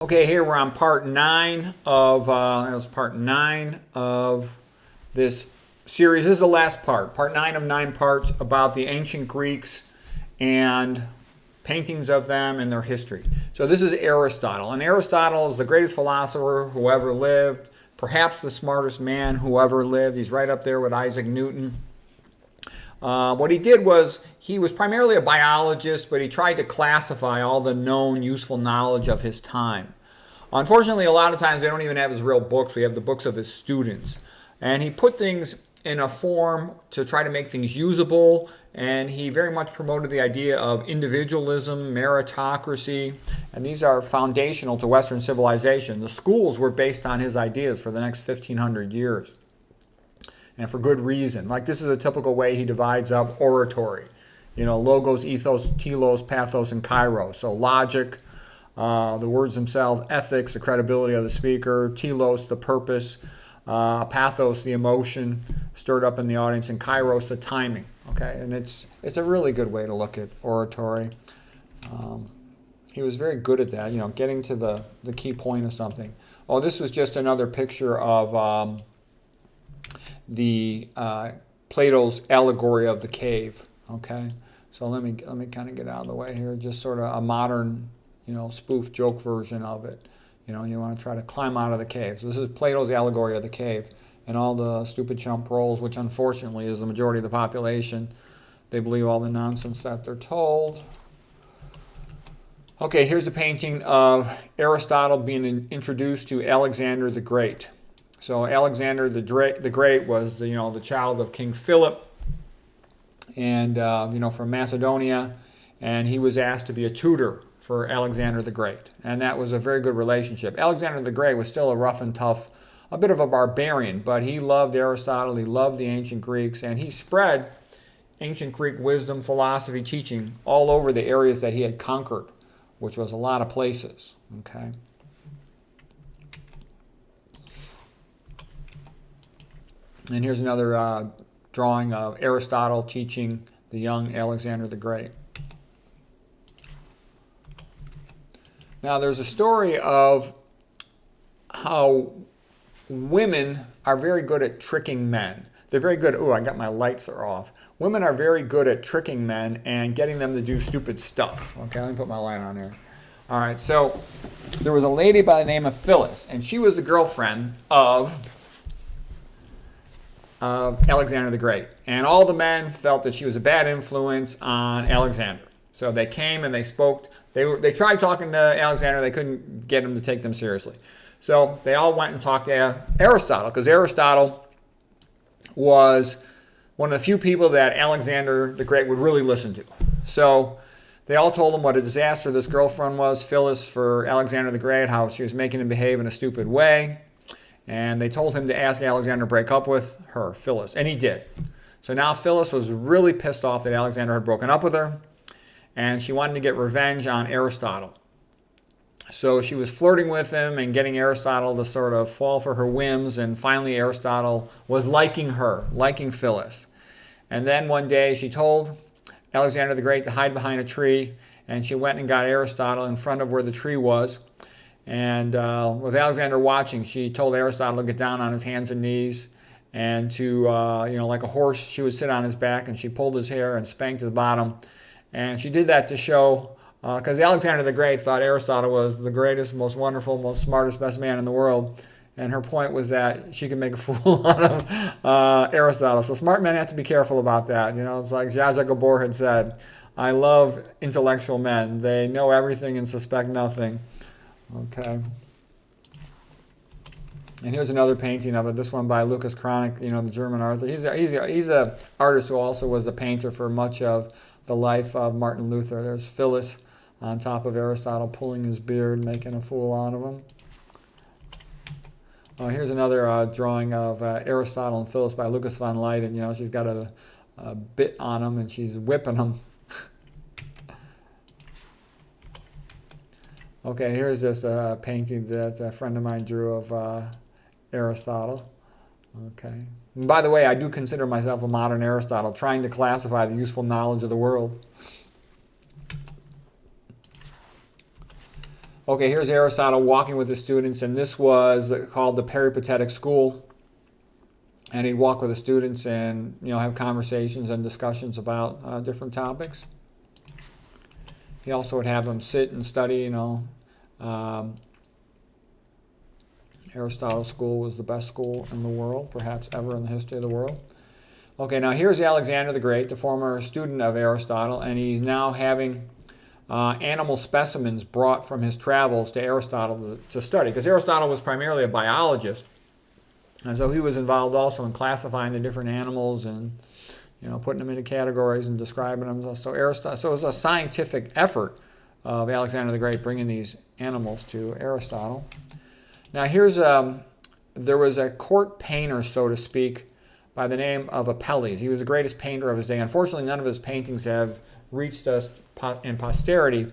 Okay, here we're on part 9 of that was part 9 of this series. This is the last part 9 of 9 parts about the ancient Greeks and paintings of them and their history. So this is Aristotle, and Aristotle is the greatest philosopher who ever lived, perhaps the smartest man who ever lived. He's right up there with Isaac Newton. What he did was he was primarily a biologist, but he tried to classify all the known useful knowledge of his time. Unfortunately, a lot of times they don't even have his real books. We have the books of his students. And he put things in a form to try to make things usable, and he very much promoted the idea of individualism, meritocracy, and these are foundational to Western civilization. The schools were based on his ideas for the next 1,500 years. And for good reason. Like, this is a typical way he divides up oratory. You know, logos, ethos, telos, pathos, and kairos. So logic, the words themselves, ethics, the credibility of the speaker, telos, the purpose, pathos, the emotion stirred up in the audience, and kairos, the timing. Okay, and it's a really good way to look at oratory. He was very good at that, you know, getting to the key point of something. Oh, this was just another picture of Plato's allegory of the cave. Okay, so let me kind of get out of the way here. Just sort of a modern, you know, spoof joke version of it. You know, you want to try to climb out of the cave. So this is Plato's allegory of the cave, and all the stupid chump rolls, which unfortunately is the majority of the population. They believe all the nonsense that they're told. Okay, here's a painting of Aristotle being introduced to Alexander the Great. So Alexander the Great was the child of King Philip, and from Macedonia, and he was asked to be a tutor for Alexander the Great, and that was a very good relationship. Alexander the Great was still a rough and tough, a bit of a barbarian, but he loved Aristotle, he loved the ancient Greeks, and he spread ancient Greek wisdom, philosophy, teaching all over the areas that he had conquered, which was a lot of places. Okay. And here's another drawing of Aristotle teaching the young Alexander the Great. Now, there's a story of how women are very good at tricking men. They're very good. Oh, I got my lights are off. Women are very good at tricking men and getting them to do stupid stuff. Okay, let me put my light on here. All right, so there was a lady by the name of Phyllis, and she was the girlfriend of Alexander the Great. And all the men felt that she was a bad influence on Alexander. So they came and they spoke. They tried talking to Alexander. They couldn't get him to take them seriously. So they all went and talked to Aristotle, because Aristotle was one of the few people that Alexander the Great would really listen to. So they all told him what a disaster this girlfriend was, Phyllis, for Alexander the Great, how she was making him behave in a stupid way. And they told him to ask Alexander to break up with her, Phyllis, and he did. So now Phyllis was really pissed off that Alexander had broken up with her, and she wanted to get revenge on Aristotle. So she was flirting with him and getting Aristotle to sort of fall for her whims, and finally Aristotle was liking her, liking Phyllis. And then one day she told Alexander the Great to hide behind a tree, and she went and got Aristotle in front of where the tree was. And with Alexander watching, she told Aristotle to get down on his hands and knees, and to, like a horse, she would sit on his back, and she pulled his hair and spanked his bottom. And she did that to show, because Alexander the Great thought Aristotle was the greatest, most wonderful, most smartest, best man in the world. And her point was that she could make a fool out of Aristotle. So smart men have to be careful about that. You know, it's like Zsa Zsa Gabor had said, I love intellectual men. They know everything and suspect nothing. Okay. And here's another painting of it. This one by Lucas van Leyden, the German author. He's a artist who also was the painter for much of the life of Martin Luther. There's Phyllis on top of Aristotle pulling his beard, making a fool out of him. Here's another drawing of Aristotle and Phyllis by Lucas van Leyden. You know, she's got a bit on him and she's whipping him. Okay, here's just a painting that a friend of mine drew of Aristotle. Okay. And by the way, I do consider myself a modern Aristotle, trying to classify the useful knowledge of the world. Okay, here's Aristotle walking with his students, and this was called the peripatetic school. And he'd walk with the students and have conversations and discussions about different topics. He also would have them sit and study. Aristotle's school was the best school in the world, perhaps ever in the history of the world. Okay, now here's Alexander the Great, the former student of Aristotle, and he's now having animal specimens brought from his travels to Aristotle to study, because Aristotle was primarily a biologist, and so he was involved also in classifying the different animals and putting them into categories and describing them. So it was a scientific effort of Alexander the Great bringing these animals to Aristotle. Now here's there was a court painter, so to speak, by the name of Apelles. He was the greatest painter of his day. Unfortunately, none of his paintings have reached us in posterity.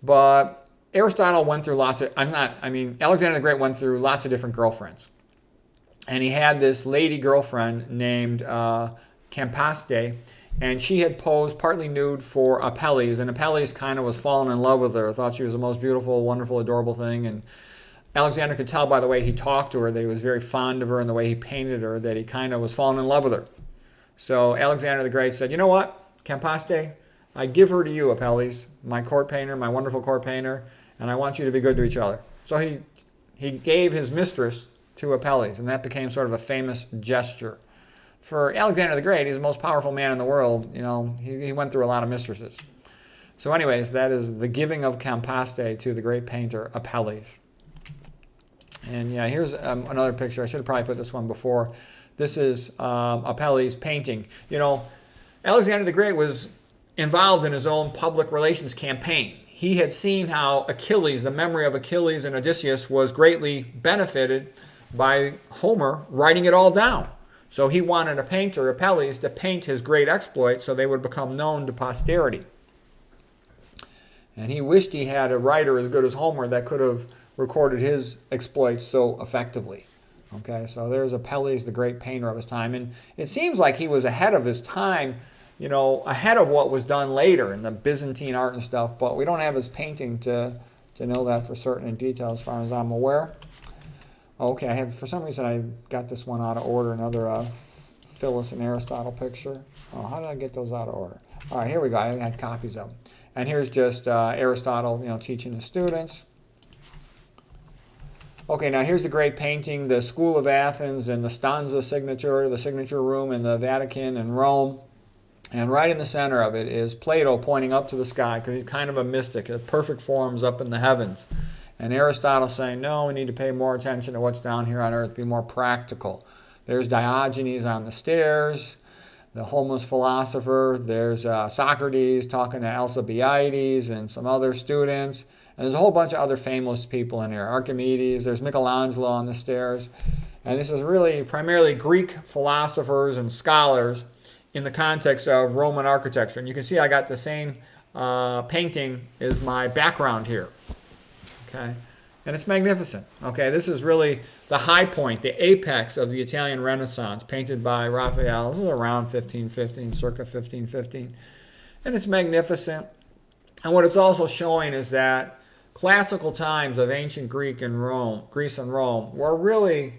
But Aristotle went through Alexander the Great went through lots of different girlfriends. And he had this lady girlfriend named Campaste, and she had posed partly nude for Apelles, and Apelles kind of was falling in love with her, thought she was the most beautiful, wonderful, adorable thing, and Alexander could tell by the way he talked to her that he was very fond of her, and the way he painted her that he kind of was falling in love with her. So Alexander the Great said, you know what, Campaste, I give her to you, Apelles, my court painter, my wonderful court painter, and I want you to be good to each other. So he gave his mistress to Apelles, and that became sort of a famous gesture. For Alexander the Great, he's the most powerful man in the world. He went through a lot of mistresses. So anyways, that is the giving of Campaste to the great painter Apelles. And here's another picture. I should have probably put this one before. This is Apelles' painting. Alexander the Great was involved in his own public relations campaign. He had seen how Achilles, the memory of Achilles and Odysseus, was greatly benefited by Homer writing it all down. So he wanted a painter, Apelles, to paint his great exploits so they would become known to posterity. And he wished he had a writer as good as Homer that could have recorded his exploits so effectively. Okay, so there's Apelles, the great painter of his time. And it seems like he was ahead of his time, ahead of what was done later in the Byzantine art and stuff, but we don't have his painting to know that for certain in detail as far as I'm aware. Okay, for some reason I got this one out of order, another Phyllis and Aristotle picture. Oh, how did I get those out of order? All right, here we go. I had copies of them. And here's just Aristotle, teaching his students. Okay, now here's the great painting, the School of Athens and the stanza signature, the signature room in the Vatican in Rome. And right in the center of it is Plato pointing up to the sky, because he's kind of a mystic. The perfect form's up in the heavens. And Aristotle saying, no, we need to pay more attention to what's down here on earth, be more practical. There's Diogenes on the stairs, the homeless philosopher. There's Socrates talking to Alcibiades and some other students. And there's a whole bunch of other famous people in here. Archimedes, there's Michelangelo on the stairs. And this is really primarily Greek philosophers and scholars in the context of Roman architecture. And you can see I got the same painting as my background here. Okay, and it's magnificent. Okay, this is really the high point, the apex of the Italian Renaissance, painted by Raphael. This is around 1515, circa 1515. And it's magnificent. And what it's also showing is that classical times of ancient Greece and Rome were really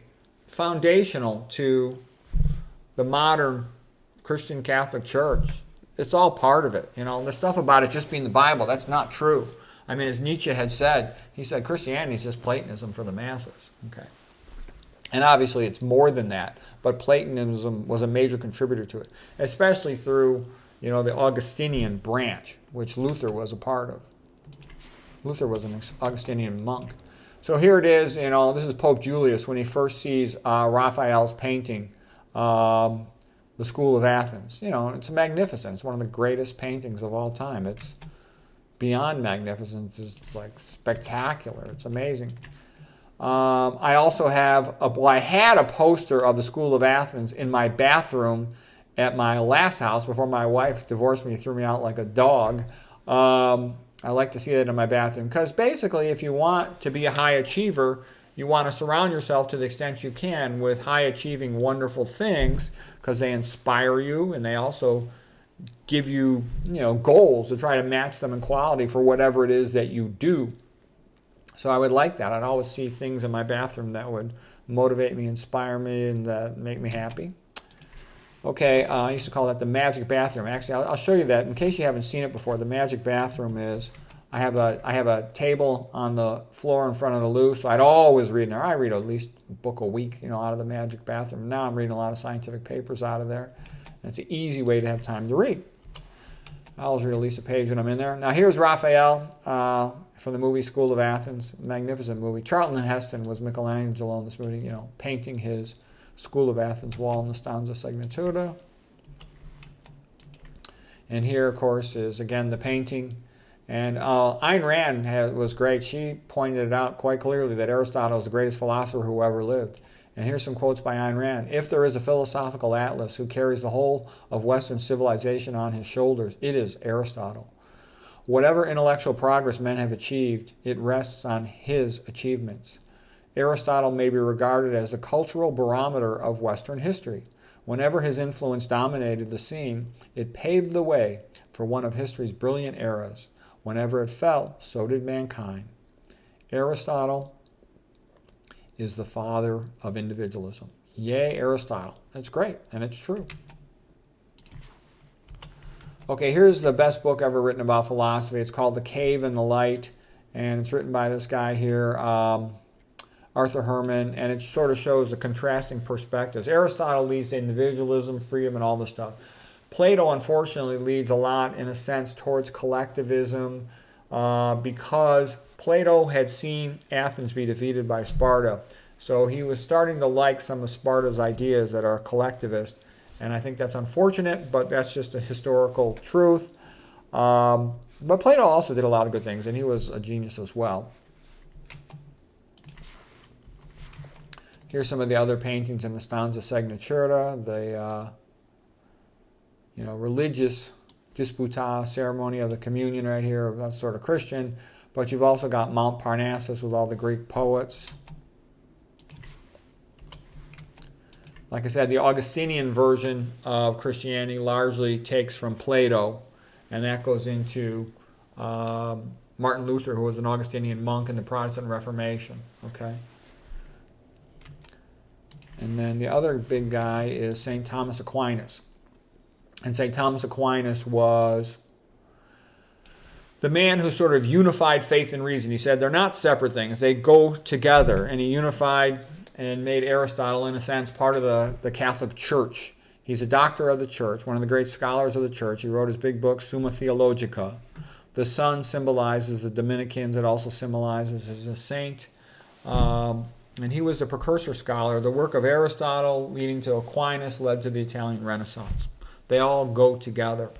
foundational to the modern Christian Catholic Church. It's all part of it. The stuff about it just being the Bible, that's not true. I mean, as Nietzsche had said, he said Christianity is just Platonism for the masses. Okay, and obviously it's more than that, but Platonism was a major contributor to it, especially through the Augustinian branch, which Luther was a part of. Luther was an Augustinian monk. So here it is. This is Pope Julius when he first sees Raphael's painting, the School of Athens. It's magnificent. It's one of the greatest paintings of all time. It's beyond magnificent. It's like spectacular. It's amazing. I also have, I had a poster of the School of Athens in my bathroom at my last house before my wife divorced me, threw me out like a dog. I like to see that in my bathroom because basically if you want to be a high achiever, you want to surround yourself to the extent you can with high achieving wonderful things because they inspire you and they also give you, goals to try to match them in quality for whatever it is that you do. So I would like that. I'd always see things in my bathroom that would motivate me, inspire me, and make me happy. Okay, I used to call that the magic bathroom. Actually, I'll show you that in case you haven't seen it before. The magic bathroom is, I have a table on the floor in front of the loo, so I'd always read in there. I read at least a book a week, out of the magic bathroom. Now I'm reading a lot of scientific papers out of there. And it's an easy way to have time to read. I always read at least a page when I'm in there. Now here's Raphael from the movie School of Athens. Magnificent movie. Charlton Heston was Michelangelo in this movie, painting his School of Athens wall in the stanza Signatura. And here, of course, is again the painting. And Ayn Rand was great. She pointed it out quite clearly that Aristotle is the greatest philosopher who ever lived. And here's some quotes by Ayn Rand. If there is a philosophical atlas who carries the whole of Western civilization on his shoulders, it is Aristotle. Whatever intellectual progress men have achieved, it rests on his achievements. Aristotle may be regarded as the cultural barometer of Western history. Whenever his influence dominated the scene, it paved the way for one of history's brilliant eras. Whenever it fell, so did mankind. Aristotle is the father of individualism. Yay, Aristotle. That's great, and it's true. Okay, here's the best book ever written about philosophy. It's called The Cave and the Light, and it's written by this guy here, Arthur Herman, and it sort of shows the contrasting perspectives. Aristotle leads to individualism, freedom, and all this stuff. Plato, unfortunately, leads a lot, in a sense, towards collectivism because Plato had seen Athens be defeated by Sparta. So he was starting to like some of Sparta's ideas that are collectivist. And I think that's unfortunate, but that's just a historical truth. But Plato also did a lot of good things, and he was a genius as well. Here's some of the other paintings in the stanza Signatura, the religious disputa ceremony of the communion right here. That's sort of Christian. But you've also got Mount Parnassus with all the Greek poets. Like I said, the Augustinian version of Christianity largely takes from Plato, and that goes into Martin Luther, who was an Augustinian monk in the Protestant Reformation. Okay. And then the other big guy is St. Thomas Aquinas. And St. Thomas Aquinas was the man who sort of unified faith and reason. He said they're not separate things. They go together. And he unified and made Aristotle, in a sense, part of the Catholic Church. He's a doctor of the Church, one of the great scholars of the Church. He wrote his big book, Summa Theologica. The sun symbolizes the Dominicans. It also symbolizes as a saint. And he was the precursor scholar. The work of Aristotle leading to Aquinas led to the Italian Renaissance. They all go together.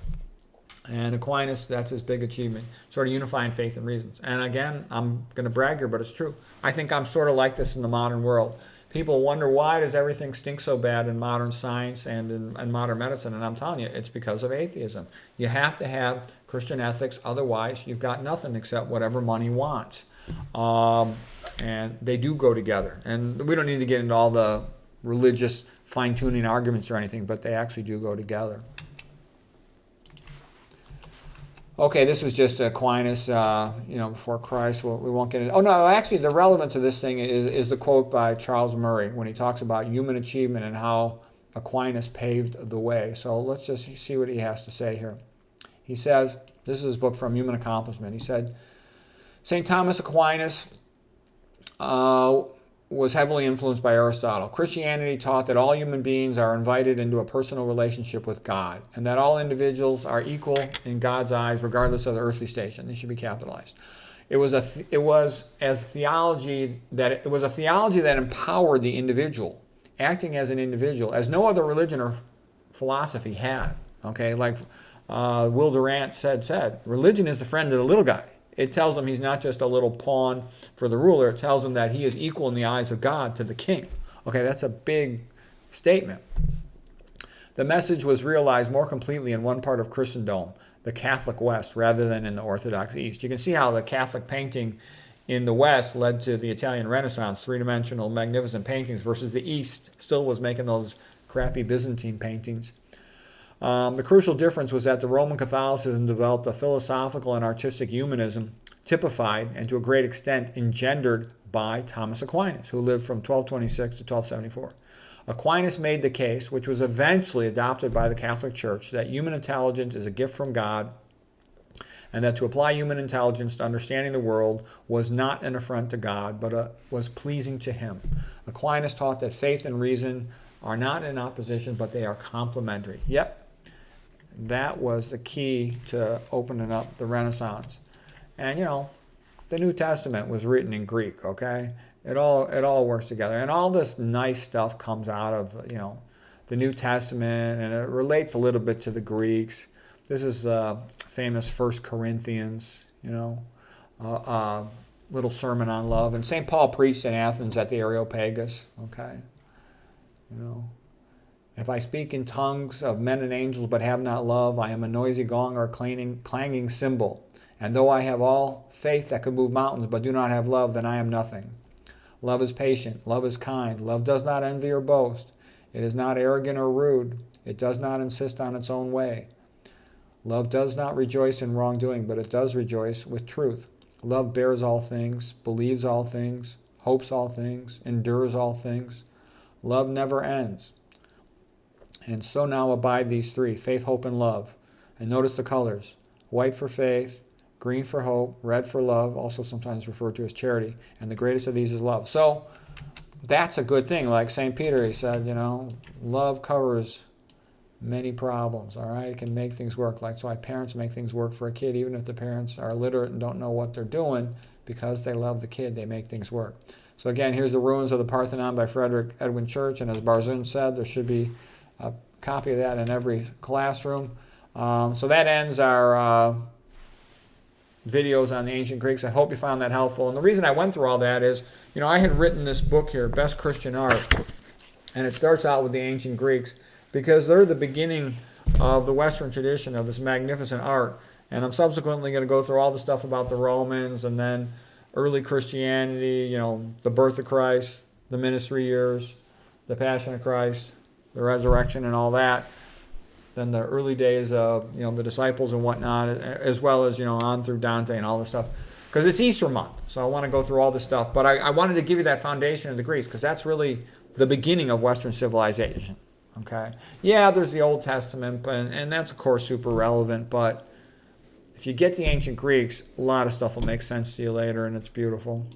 And Aquinas, that's his big achievement, sort of unifying faith and reasons. And again, I'm going to brag here, but it's true. I think I'm sort of like this in the modern world. People wonder, why does everything stink so bad in modern science and in modern medicine? And I'm telling you, it's because of atheism. You have to have Christian ethics, otherwise you've got nothing except whatever money wants. And they do go together. And we don't need to get into all the religious fine-tuning arguments or anything, but they actually do go together. Okay, this was just Aquinas, before Christ. We won't get into. Oh no, actually, the relevance of this thing is the quote by Charles Murray when he talks about human achievement and how Aquinas paved the way. So let's just see what he has to say here. He says, this is his book From Human Accomplishment. He said, St. Thomas Aquinas was heavily influenced by Aristotle. Christianity taught that all human beings are invited into a personal relationship with God, and that all individuals are equal in God's eyes, regardless of their earthly station. They should be capitalized. It was a theology that empowered the individual, acting as an individual, as no other religion or philosophy had. Okay, like Will Durant said, religion is the friend of the little guy. It tells him he's not just a little pawn for the ruler. It tells him that he is equal in the eyes of God to the king. Okay, that's a big statement. The message was realized more completely in one part of Christendom, the Catholic West, rather than in the Orthodox East. You can see how the Catholic painting in the West led to the Italian Renaissance, three-dimensional, magnificent paintings, versus the East still was making those crappy Byzantine paintings. The crucial difference was that the Roman Catholicism developed a philosophical and artistic humanism typified and to a great extent engendered by Thomas Aquinas, who lived from 1226 to 1274. Aquinas made the case, which was eventually adopted by the Catholic Church, that human intelligence is a gift from God, and that to apply human intelligence to understanding the world was not an affront to God, but was pleasing to him. Aquinas taught that faith and reason are not in opposition, but they are complementary. Yep, that was the key to opening up the Renaissance. And, the New Testament was written in Greek, okay? It all works together. And all this nice stuff comes out of, the New Testament, and it relates a little bit to the Greeks. This is famous 1 Corinthians, little sermon on love. And St. Paul preached in Athens at the Areopagus, okay? If I speak in tongues of men and angels but have not love, I am a noisy gong or a clanging cymbal. And though I have all faith that could move mountains but do not have love, then I am nothing. Love is patient. Love is kind. Love does not envy or boast. It is not arrogant or rude. It does not insist on its own way. Love does not rejoice in wrongdoing, but it does rejoice with truth. Love bears all things, believes all things, hopes all things, endures all things. Love never ends. And so now abide these three, faith, hope, and love. And notice the colors. White for faith, green for hope, red for love, also sometimes referred to as charity. And the greatest of these is love. So that's a good thing. Like St. Peter, he said, love covers many problems, all right? It can make things work. Like, that's why parents make things work for a kid, even if the parents are illiterate and don't know what they're doing, because they love the kid, they make things work. So again, here's the ruins of the Parthenon by Frederick Edwin Church, and as Barzun said, there should be a copy of that in every classroom. So that ends our videos on the ancient Greeks. I hope you found that helpful. And the reason I went through all that is, I had written this book here, Best Christian Art, and it starts out with the ancient Greeks because they're the beginning of the Western tradition of this magnificent art. And I'm subsequently going to go through all the stuff about the Romans and then early Christianity, the birth of Christ, the ministry years, the Passion of Christ, the resurrection and all that. Then the early days of, the disciples and whatnot, as well as, on through Dante and all this stuff. Because it's Easter month, so I want to go through all this stuff. But I wanted to give you that foundation of the Greeks, because that's really the beginning of Western civilization, okay? Yeah, there's the Old Testament, and that's, of course, super relevant. But if you get the ancient Greeks, a lot of stuff will make sense to you later, and it's beautiful.